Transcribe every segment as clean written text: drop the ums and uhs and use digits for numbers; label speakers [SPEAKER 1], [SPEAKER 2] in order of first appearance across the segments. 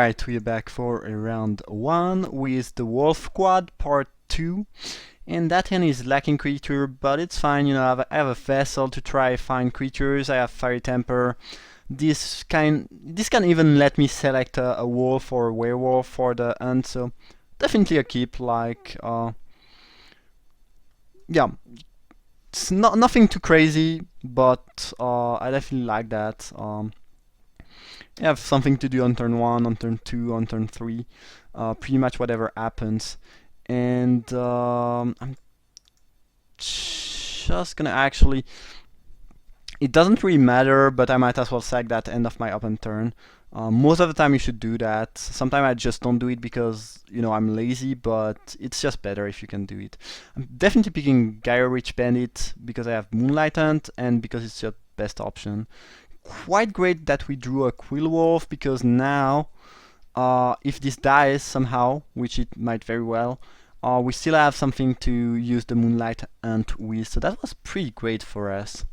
[SPEAKER 1] Alright, we're back for round 1 with the Wolf Squad Part 2. And that hand is lacking creature, but it's fine, you know, I have a vessel to try find creatures, I have Fiery Temper. This can even let me select a wolf or a werewolf for the hunt, so definitely a keep, like, yeah. It's nothing too crazy, but I definitely like that. You have something to do on turn 1, on turn 2, on turn 3, pretty much whatever happens. And I'm just gonna actually... It doesn't really matter, but I might as well sack that end of my open turn. Most of the time you should do that. Sometimes I just don't do it because, you know, I'm lazy, but it's just better if you can do it. I'm definitely picking Gyro Rich Bandit because I have Moonlight Hunt and because it's your best option. Quite great that we drew a Quill Wolf because now, if this dies somehow, which it might very well, we still have something to use the Moonlight Hunt with, so that was pretty great for us.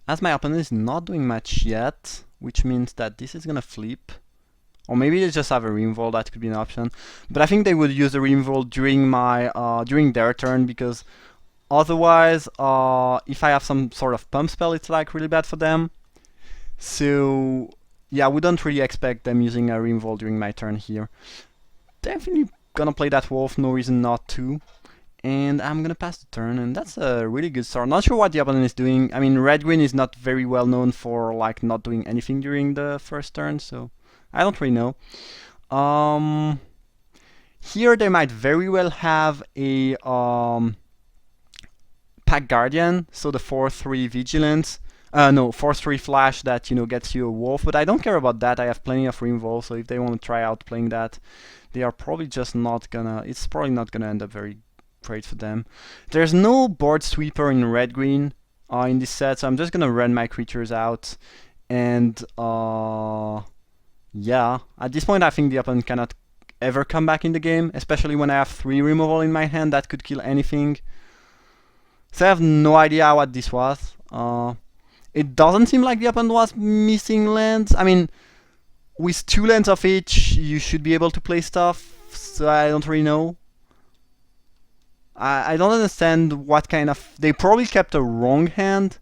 [SPEAKER 1] As my opponent is not doing much yet, which means that this is gonna flip. Or maybe they just have a Removal, that could be an option. But I think they would use the Removal during during their turn, because otherwise, if I have some sort of pump spell, it's like really bad for them. So yeah, we don't really expect them using a Removal during my turn here. Definitely gonna play that wolf, no reason not to. And I'm gonna pass the turn, and that's a really good start. Not sure what the opponent is doing. I mean, red-green is not very well known for like not doing anything during the first turn, so I don't really know. Here they might very well have a Pack Guardian, so the 4/3 Vigilance. No, 4/3 Flash that, you know, gets you a wolf, but I don't care about that. I have plenty of removal, so if they want to try out playing that, they are probably just not gonna... It's probably not gonna end up very great for them. There's no board sweeper in red-green in this set, so I'm just gonna run my creatures out. And yeah, at this point I think the opponent cannot ever come back in the game, especially when I have 3 removal in my hand that could kill anything. So I have no idea what this was. It doesn't seem like the opponent was missing lands. I mean, with 2 lands of each, you should be able to play stuff, so I don't really know. I don't understand what kind of... They probably kept a wrong hand.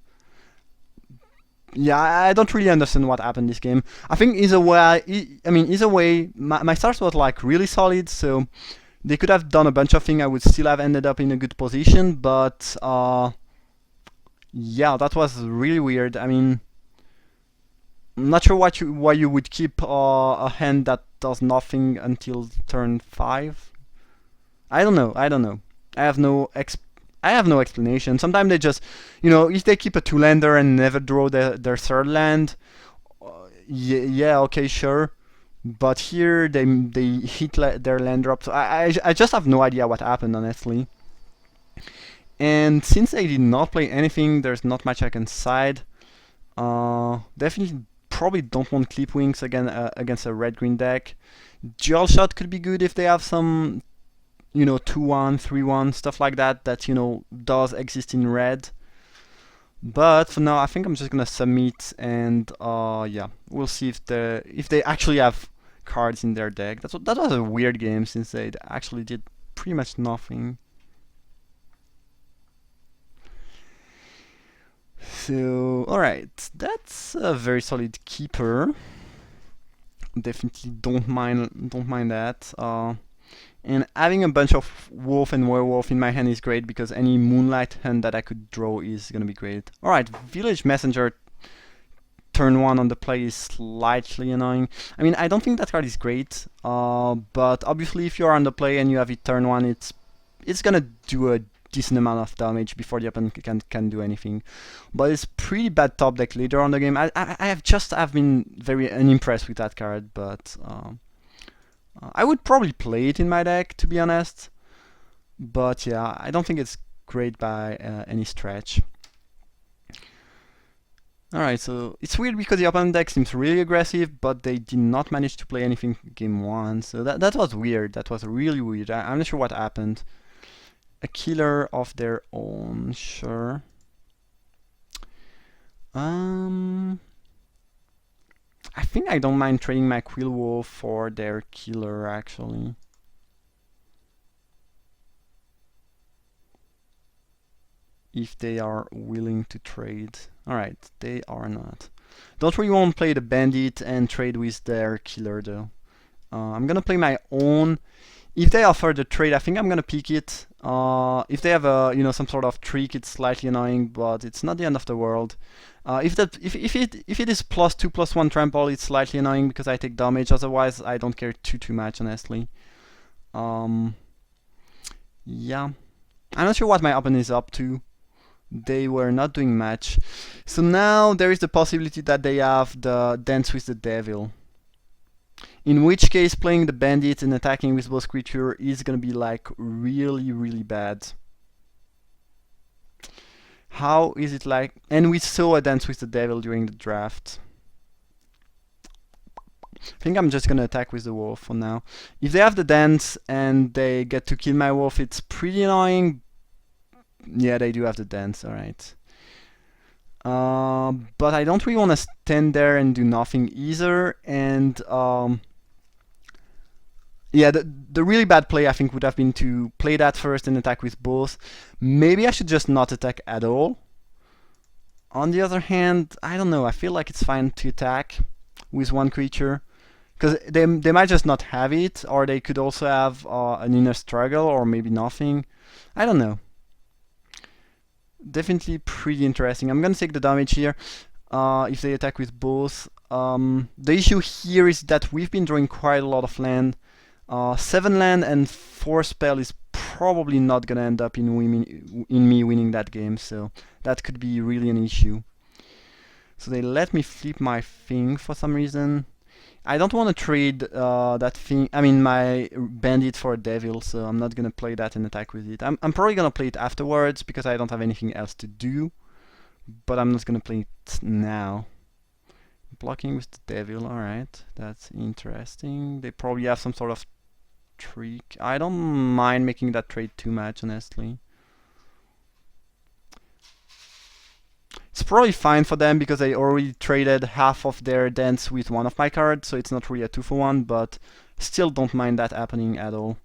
[SPEAKER 1] Yeah, I don't really understand what happened this game. I think either way, my start was like really solid, so they could have done a bunch of things. I would still have ended up in a good position, but yeah, that was really weird. I mean, I'm not sure why you would keep a hand that does nothing until turn 5. I don't know. I have no explanation. Sometimes they just, you know, if they keep a 2-lander and never draw their 3rd land, yeah, okay, sure. But here they hit their land drop. So I just have no idea what happened, honestly. And since they did not play anything, there's not much I can side. Definitely probably don't want Clip Wings again against a red-green deck. Dual Shot could be good if they have some, you know, 2/1, 3/1, stuff like that, that, you know, does exist in red. But for now, I think I'm just gonna submit, and yeah, we'll see if they actually have cards in their deck. That was a weird game, since they actually did pretty much nothing. So, alright, that's a very solid keeper. Definitely don't mind that. And having a bunch of wolf and werewolf in my hand is great, because any moonlight hand that I could draw is gonna be great. Alright, Village Messenger turn 1 on the play is slightly annoying. I mean, I don't think that card is great, but obviously if you're on the play and you have it turn 1, it's gonna do a decent amount of damage before the opponent can do anything. But it's pretty bad top deck later on the game. I have been very unimpressed with that card, but I would probably play it in my deck, to be honest. But yeah, I don't think it's great by any stretch. Alright, so it's weird because the opponent deck seems really aggressive, but they did not manage to play anything game 1. So that was weird. That was really weird. I'm not sure what happened. A killer of their own, sure. I think I don't mind trading my Quill Wolf for their killer, actually. If they are willing to trade. Alright, they are not. Don't really want to play the bandit and trade with their killer though. I'm gonna play my own. If they offer the trade, I think I'm gonna pick it. If they have a some sort of trick, it's slightly annoying, but it's not the end of the world. If it is +2/+1 trample, it's slightly annoying because I take damage. Otherwise, I don't care too much, honestly. Yeah, I'm not sure what my opponent is up to. They were not doing much. So now there is the possibility that they have the Dance with the Devil. In which case playing the bandit and attacking with both creature is gonna be like really bad. How is it like? And we saw a Dance with the Devil during the draft. I think I'm just gonna attack with the wolf for now. If they have the dance and they get to kill my wolf, it's pretty annoying. Yeah, they do have the dance, alright. But I don't really want to stand there and do nothing either. And yeah, the really bad play I think would have been to play that first and attack with both. Maybe I should just not attack at all. On the other hand, I don't know, I feel like it's fine to attack with one creature. Because they might just not have it, or they could also have an Innistrad, or maybe nothing. I don't know. Definitely pretty interesting. I'm gonna take the damage here if they attack with both. The issue here is that we've been drawing quite a lot of land. 7 land and 4 spell is probably not gonna end up in me winning that game, so that could be really an issue. So they let me flip my thing for some reason. I don't want to trade that thing, I mean my bandit for a devil, so I'm not gonna play that and attack with it. I'm probably gonna play it afterwards because I don't have anything else to do, but I'm not gonna play it now. Blocking with the devil, alright, that's interesting. They probably have some sort of trick. I don't mind making that trade too much, honestly. It's probably fine for them because they already traded half of their dance with one of my cards, so it's not really a 2-for-1, but still don't mind that happening at all.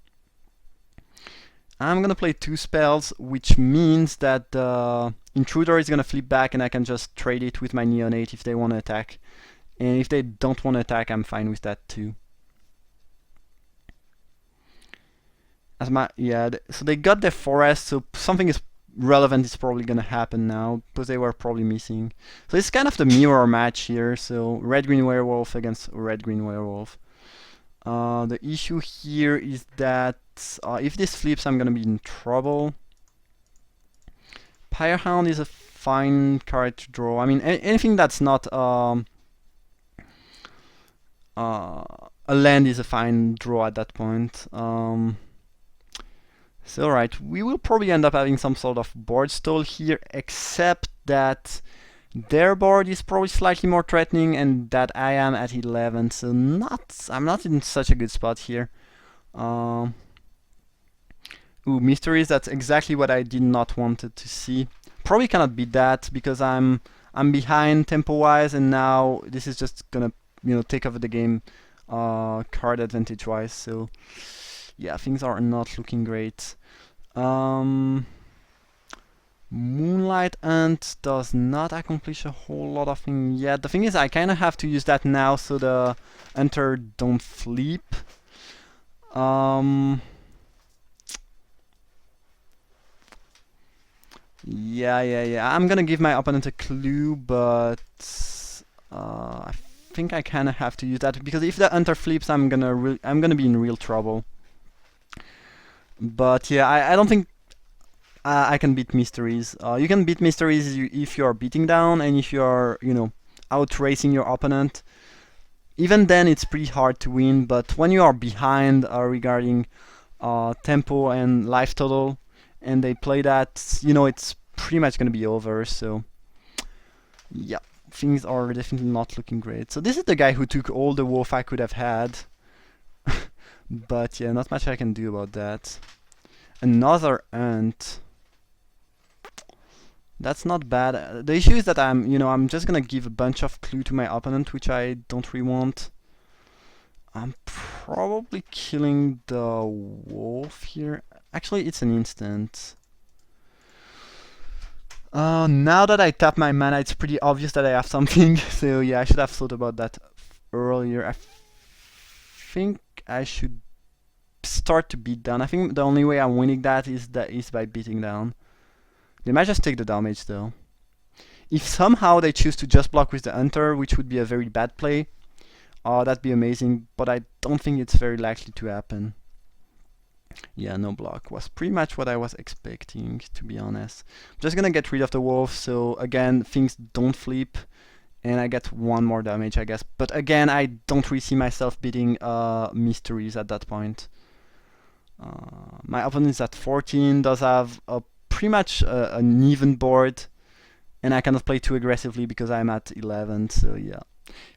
[SPEAKER 1] I'm gonna play 2 spells, which means that the intruder is gonna flip back and I can just trade it with my neonate if they want to attack. And if they don't want to attack, I'm fine with that too. So they got their forest, so something is relevant is probably gonna happen now, because they were probably missing. So it's kind of the mirror match here, so red-green werewolf against red-green werewolf. The issue here is that if this flips, I'm gonna be in trouble. Pyrehound is a fine card to draw. I mean, anything that's not a land is a fine draw at that point. So right, we will probably end up having some sort of board stall here, except that their board is probably slightly more threatening and that I am at 11, so I'm not in such a good spot here. Ooh, mysteries, that's exactly what I did not want to see. Probably cannot beat that because I'm behind tempo-wise, and now this is just gonna take over the game card advantage-wise, so yeah, things are not looking great. Moonlight Ant does not accomplish a whole lot of things yet. The thing is, I kind of have to use that now so the Hunter don't flip. Yeah. I'm gonna give my opponent a clue, but I think I kind of have to use that because if the Hunter flips, I'm gonna be in real trouble. But yeah, I don't think I can beat mysteries. You can beat mysteries if you are beating down and if you are, out racing your opponent. Even then, it's pretty hard to win. But when you are behind regarding tempo and life total, and they play that, it's pretty much gonna be over. So yeah, things are definitely not looking great. So this is the guy who took all the wolf I could have had. But yeah, not much I can do about that. Another ant. That's not bad. The issue is that I'm just gonna give a bunch of clue to my opponent, which I don't really want. I'm probably killing the wolf here. Actually, it's an instant. Now that I tap my mana, it's pretty obvious that I have something. So yeah, I should have thought about that earlier. I think I should start to beat down. I think the only way I'm winning that is by beating down. They might just take the damage though. If somehow they choose to just block with the Hunter, which would be a very bad play, that'd be amazing, but I don't think it's very likely to happen. Yeah, no block was pretty much what I was expecting, to be honest. I'm just gonna get rid of the wolf, so again, things don't flip, and I get one more damage, I guess. But again, I don't really see myself beating Mysteries at that point. My opponent is at 14, does have a pretty much an even board, and I cannot play too aggressively because I'm at 11, so yeah.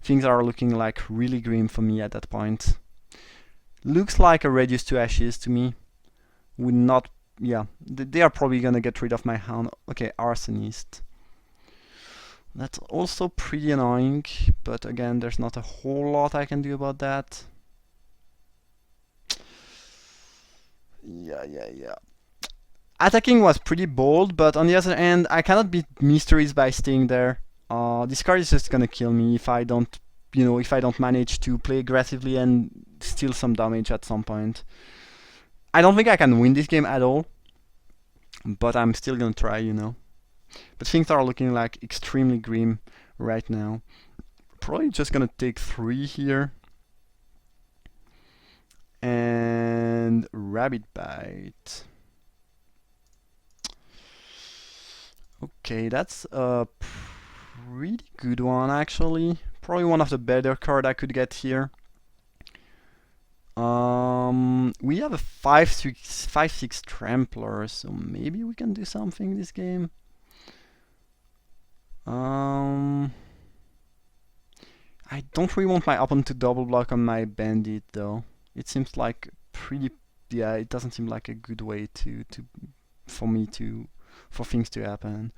[SPEAKER 1] Things are looking like really grim for me at that point. Looks like a Reduce to Ashes to me. Would not... yeah, they are probably gonna get rid of my Hound. Okay, Arsonist. That's also pretty annoying, but again, there's not a whole lot I can do about that. Yeah. Attacking was pretty bold, but on the other hand, I cannot beat Mysteries by staying there. This card is just gonna kill me if I don't, if I don't manage to play aggressively and steal some damage at some point. I don't think I can win this game at all, but I'm still gonna try, But things are looking like extremely grim right now. Probably just gonna take 3 here. And Rabbit Bite. Okay, that's a pretty good one actually. Probably one of the better cards I could get here. We have a 5/6 Trampler, so maybe we can do something this game. I don't really want my opponent to double block on my Bandit though. It seems like pretty... yeah, it doesn't seem like a good way for things to happen.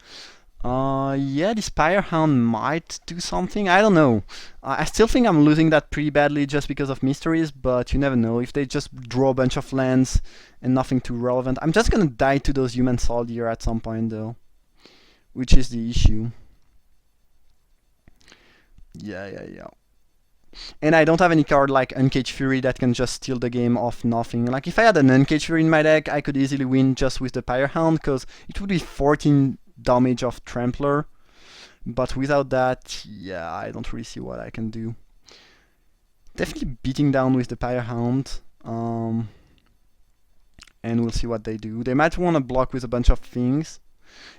[SPEAKER 1] Yeah, this Firehound might do something. I don't know. I still think I'm losing that pretty badly just because of Mysteries, but you never know. If they just draw a bunch of lands and nothing too relevant, I'm just gonna die to those Human Soldier at some point though, which is the issue. Yeah. And I don't have any card like Uncaged Fury that can just steal the game off nothing. Like if I had an Uncaged Fury in my deck, I could easily win just with the Firehound, because it would be 14 damage of Trampler. But without that, yeah, I don't really see what I can do. Definitely beating down with the Firehound. And we'll see what they do. They might want to block with a bunch of things.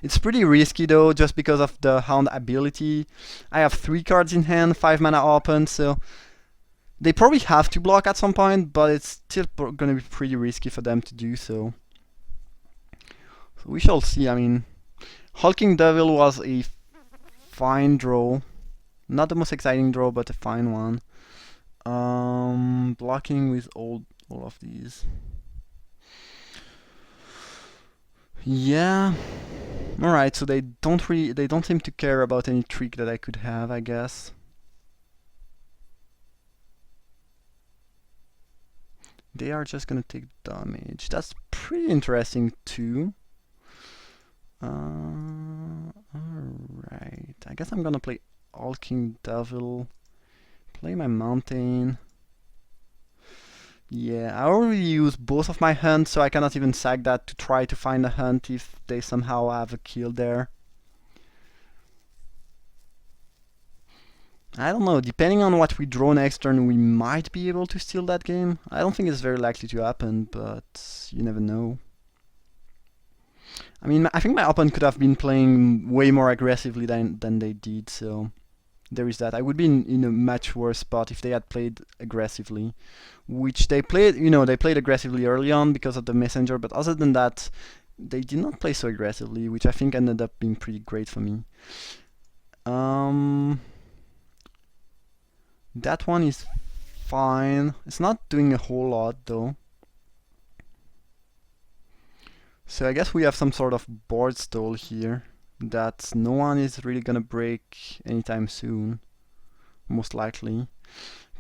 [SPEAKER 1] It's pretty risky though, just because of the Hound ability. I have 3 cards in hand, 5 mana open, so they probably have to block at some point, but it's still gonna be pretty risky for them to do so. So we shall see. I mean, Hulking Devil was a fine draw. Not the most exciting draw, but a fine one. Blocking with all of these. Yeah. Alright, so they don't seem to care about any trick that I could have, I guess. They are just gonna take damage. That's pretty interesting too. Alright, I guess I'm gonna play Hulking Devil, play my Mountain. Yeah, I already used both of my hunts, so I cannot even sack that to try to find a hunt if they somehow have a kill there. I don't know, depending on what we draw next turn, we might be able to steal that game. I don't think it's very likely to happen, but you never know. I mean, I think my opponent could have been playing way more aggressively than they did, so there is that. I would be in a much worse spot if they had played aggressively, which they played, they played aggressively early on because of the messenger, but other than that, they did not play so aggressively, which I think ended up being pretty great for me. That one is fine. It's not doing a whole lot though. So I guess we have some sort of board stall here. that no one is really gonna break anytime soon, most likely.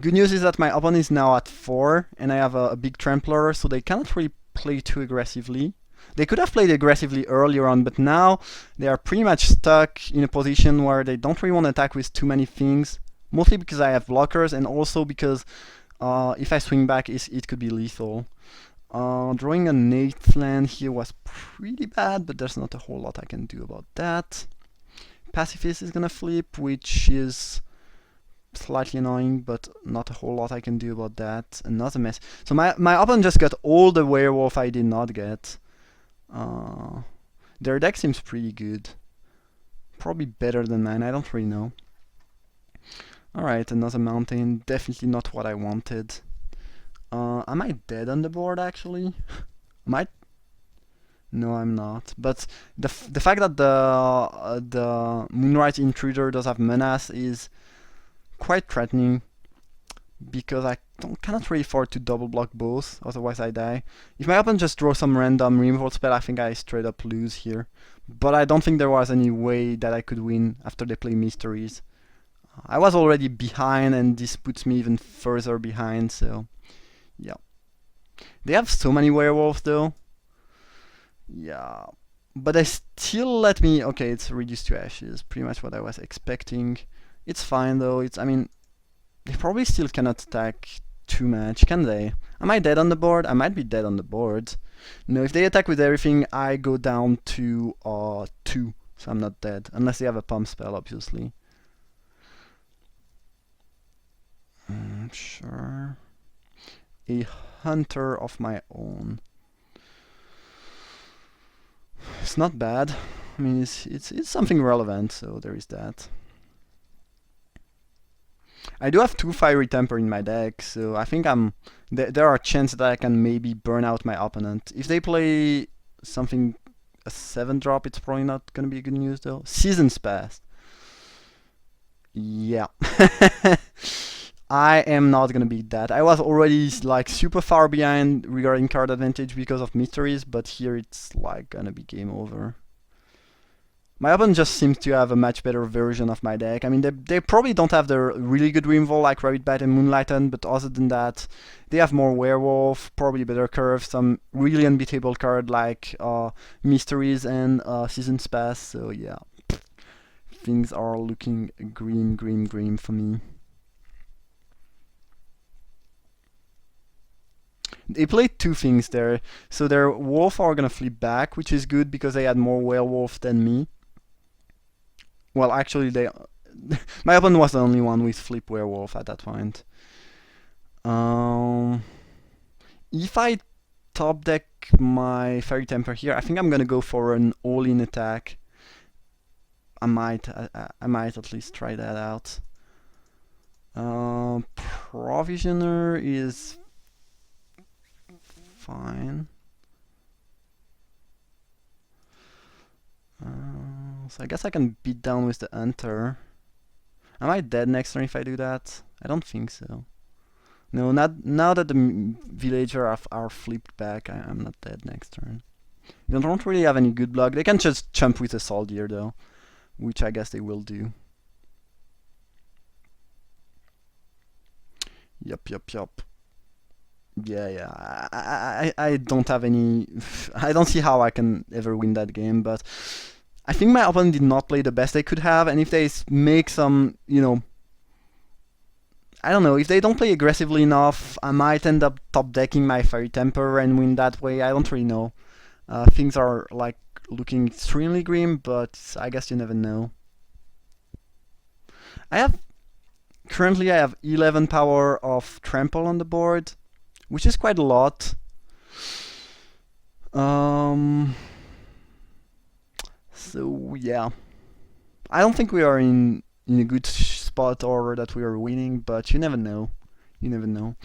[SPEAKER 1] Good news is that my opponent is now at 4, and I have a big trampler, so they cannot really play too aggressively. They could have played aggressively earlier on, but now they are pretty much stuck in a position where they don't really want to attack with too many things, mostly because I have blockers, and also because if I swing back, it could be lethal. Drawing an 8th land here was pretty bad, but there's not a whole lot I can do about that. Pacifist is gonna flip, which is slightly annoying, but not a whole lot I can do about that. Another mess. So my opponent just got all the werewolf I did not get. Their deck seems pretty good. Probably better than mine, I don't really know. Alright, another mountain. Definitely not what I wanted. Am I dead on the board, actually? Am I? No, I'm not. But the fact that the Moonrise Intruder does have menace is quite threatening, because I cannot really afford to double block both, otherwise I die. If my opponent just draws some random removal spell, I think I straight up lose here. But I don't think there was any way that I could win after they play Mysteries. I was already behind, and this puts me even further behind, so yeah. They have so many werewolves though. Yeah. But they still let me... Okay, it's reduced to ashes, pretty much what I was expecting. It's fine though, I mean, they probably still cannot attack too much, can they? Am I dead on the board? I might be dead on the board. No, if they attack with everything, I go down to 2, so I'm not dead. Unless they have a pump spell, obviously. Sure. A hunter of my own. It's not bad. I mean, it's something relevant, so there is that. I do have 2 Fiery Temper in my deck, so I think there are chances that I can maybe burn out my opponent. If they play something, a 7-drop, it's probably not gonna be good news though. Seasons Past. Yeah. I am not gonna beat that. I was already like super far behind regarding card advantage because of Mysteries, but here it's like gonna be game over. My opponent just seems to have a much better version of my deck. I mean, they probably don't have the really good removal like Rabbit Bat and Moonlighten, but other than that, they have more Werewolf, probably better curve, some really unbeatable card like Mysteries and Seasons Pass, so yeah. Things are looking grim for me. They played 2 things there. So their wolf are gonna flip back, which is good because they had more werewolf than me. Well, actually, my opponent was the only one with flip werewolf at that point. If I top deck my Fairy Temper here, I think I'm gonna go for an all-in attack. I might at least try that out. Provisioner is fine. So I guess I can beat down with the Hunter. Am I dead next turn if I do that? I don't think so. No, not now that the villager are flipped back, I'm not dead next turn. They don't really have any good block. They can just jump with a Soldier though, which I guess they will do. Yup. Yeah. I don't have any... I don't see how I can ever win that game, but I think my opponent did not play the best they could have, and if they make some, I don't know, if they don't play aggressively enough, I might end up top decking my Fairy Temper and win that way. I don't really know. Things are like looking extremely grim, but I guess you never know. Currently I have 11 power of Trample on the board, which is quite a lot. So yeah, I don't think we are in a good spot or that we are winning, but you never know. You never know.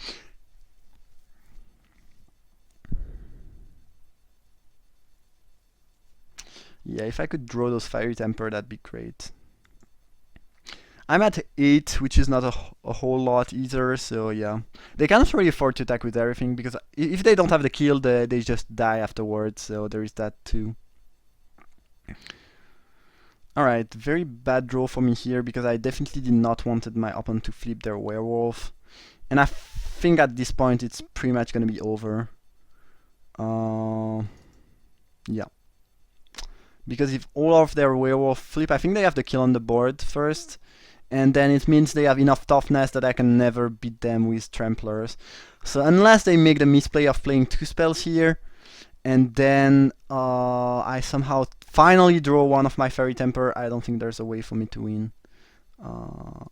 [SPEAKER 1] Yeah, if I could draw those Fiery Temper, that'd be great. I'm at 8, which is not a whole lot either, so yeah. They cannot really afford to attack with everything, because if they don't have the kill, they just die afterwards, so there is that too. Alright, very bad draw for me here because I definitely did not wanted my opponent to flip their werewolf. And I think at this point it's pretty much gonna be over. Yeah. Because if all of their werewolf flip, I think they have the kill on the board first. And then it means they have enough toughness that I can never beat them with tramplers. So unless they make the misplay of playing 2 spells here, and then I somehow finally draw one of my Fairy Temper, I don't think there's a way for me to win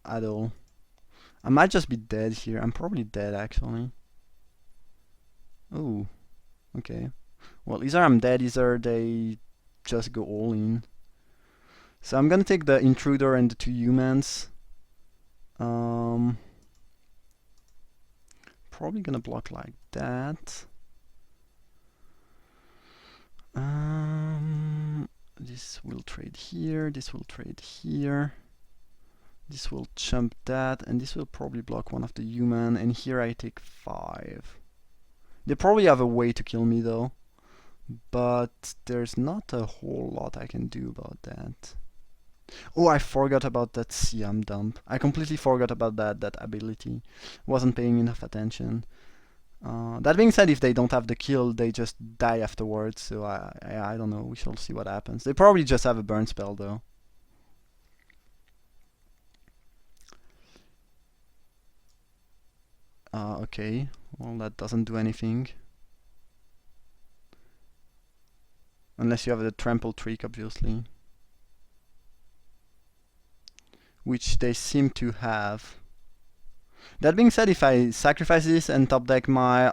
[SPEAKER 1] at all. I might just be dead here. I'm probably dead actually. Oh, okay. Well, either I'm dead, either they just go all in. So I'm gonna take the Intruder and the 2 humans. Probably gonna block like that. This will trade here, this will trade here. This will jump that, and this will probably block one of the human, and here I take 5. They probably have a way to kill me though, but there's not a whole lot I can do about that. Oh, I forgot about that Siam dump. I completely forgot about that ability. Wasn't paying enough attention. That being said, if they don't have the kill, they just die afterwards, so I don't know, we shall see what happens. They probably just have a burn spell though. Okay, well that doesn't do anything. Unless you have the trample trick, obviously. Which they seem to have. That being said, if I sacrifice this and top deck my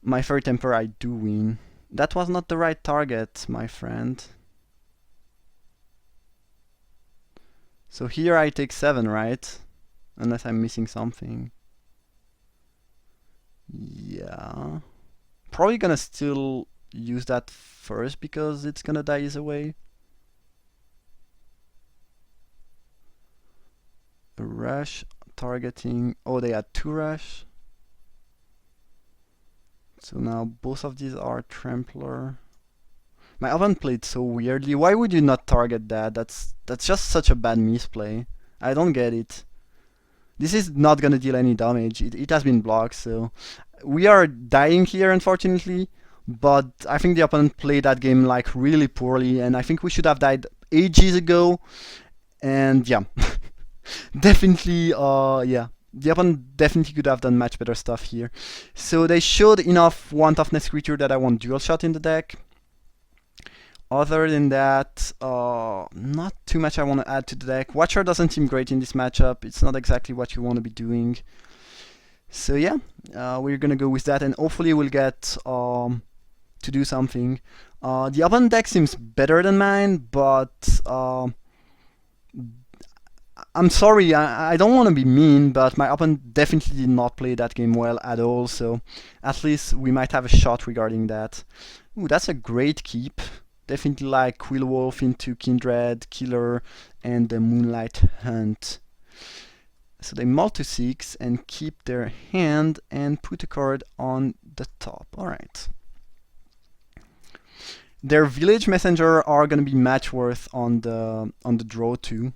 [SPEAKER 1] my Fairy Temper, I do win. That was not the right target, my friend. So here I take 7, right? Unless I'm missing something. Yeah. Probably gonna still use that first because it's gonna die either way. A rush targeting. Oh, they had 2 rush. So now both of these are Trampler. My opponent played so weirdly. Why would you not target that? That's just such a bad misplay. I don't get it. This is not gonna deal any damage. It has been blocked, so we are dying here, unfortunately. But I think the opponent played that game like really poorly, and I think we should have died ages ago. And yeah, definitely, yeah. The opponent definitely could have done much better stuff here. So they showed enough 1 toughness creature that I want dual shot in the deck. Other than that, not too much I want to add to the deck. Watcher doesn't seem great in this matchup. It's not exactly what you want to be doing. So yeah, we're gonna go with that, and hopefully we'll get to do something. The opponent deck seems better than mine, but I'm sorry, I don't want to be mean, but my opponent definitely did not play that game well at all, so at least we might have a shot regarding that. Ooh, that's a great keep. Definitely like Quillwolf into Kindred, Killer, and the Moonlight Hunt. So they mull to 6 and keep their hand and put a card on the top. Alright. Their Village Messenger are gonna be match worth on the draw too.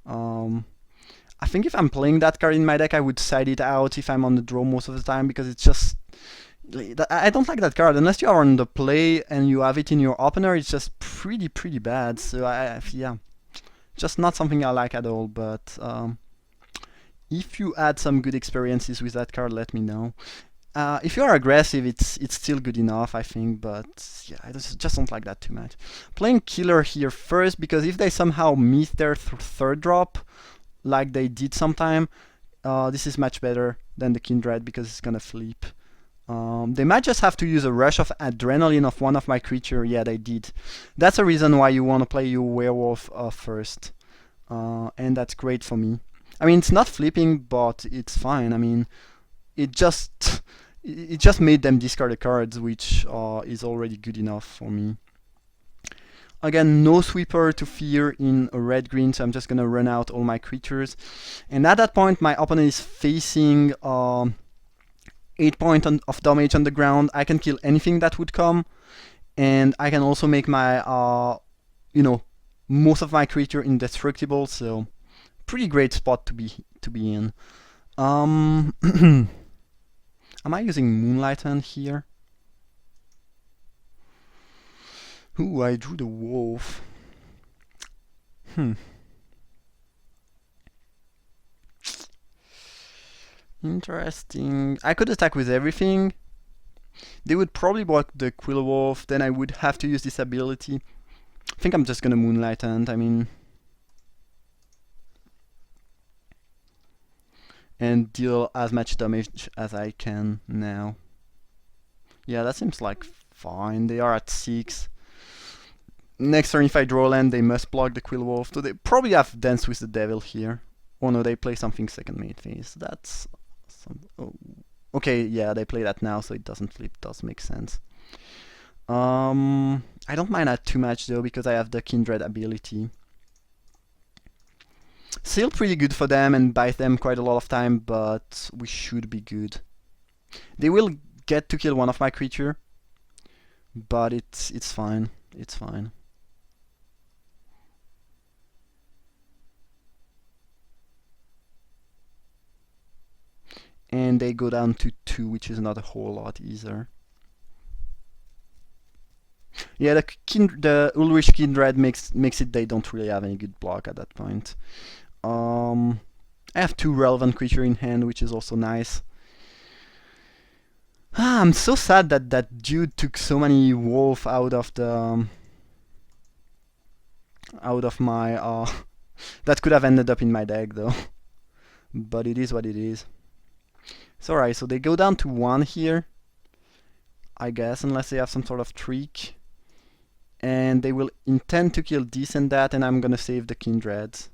[SPEAKER 1] I think if I'm playing that card in my deck, I would side it out if I'm on the draw most of the time, because it's just... I don't like that card. Unless you are on the play and you have it in your opener, it's just pretty bad. So yeah, just not something I like at all. But if you had some good experiences with that card, let me know. If you are aggressive, it's still good enough, I think. But yeah, I just don't like that too much. Playing Killer here first, because if they somehow miss their third drop, like they did sometime, this is much better than the Kindred because it's gonna flip. They might just have to use a rush of adrenaline of one of my creature. Yeah, they did. That's a reason why you want to play your werewolf first. And that's great for me. I mean, it's not flipping, but it's fine. I mean, it just made them discard the cards, which is already good enough for me. Again, no sweeper to fear in a red-green, so I'm just gonna run out all my creatures. And at that point, my opponent is facing 8 points of damage on the ground. I can kill anything that would come, and I can also make my you know, most of my creature indestructible, so pretty great spot to be in. Am I using Moonlight Hand here? Ooh, I drew the wolf. Interesting. I could attack with everything. They would probably block the Quill Wolf, then I would have to use this ability. I think I'm just gonna Moonlight Hand, I mean... and deal as much damage as I can now. Yeah, that seems like fine. They are at 6. Next turn, if I draw land, they must block the Quill Wolf. So they probably have Dance with the Devil here. Oh no, they play something second mate phase. That's some. Oh. Okay, yeah, they play that now, so it doesn't flip. Does make sense. I don't mind that too much though, because I have the Kindred ability. Still pretty good for them and buys them quite a lot of time, but we should be good. They will get to kill one of my creature, but it's fine. It's fine. And they go down to 2, which is not a whole lot either. Yeah, the Ulrich Kindred makes it they don't really have any good block at that point. I have 2 relevant creature in hand, which is also nice. I'm so sad that that dude took so many wolf out of the out of my that could have ended up in my deck though. But it is what it is. It's alright, so they go down to 1 here, I guess, unless they have some sort of trick. And they will intend to kill this and that, and I'm gonna save the Kindreds.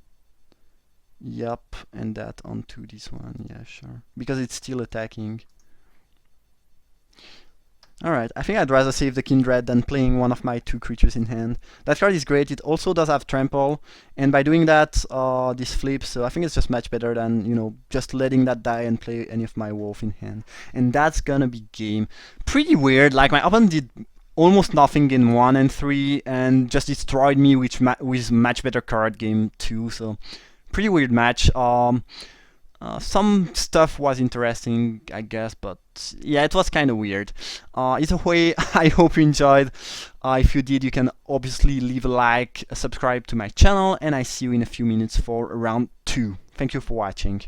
[SPEAKER 1] Yup, and that onto this one, yeah, sure. Because it's still attacking. Alright, I think I'd rather save the Kindred than playing one of my 2 creatures in hand. That card is great, it also does have Trample, and by doing that, this flips, so I think it's just much better than, you know, just letting that die and play any of my wolf in hand. And that's gonna be game. Pretty weird, like my opponent did almost nothing in 1 and 3, and just destroyed me with much better card game 2, so pretty weird match. Some stuff was interesting, I guess, but yeah, it was kind of weird. Either way, I hope you enjoyed. If you did, you can obviously leave a like, subscribe to my channel, and I see you in a few minutes for round 2. Thank you for watching.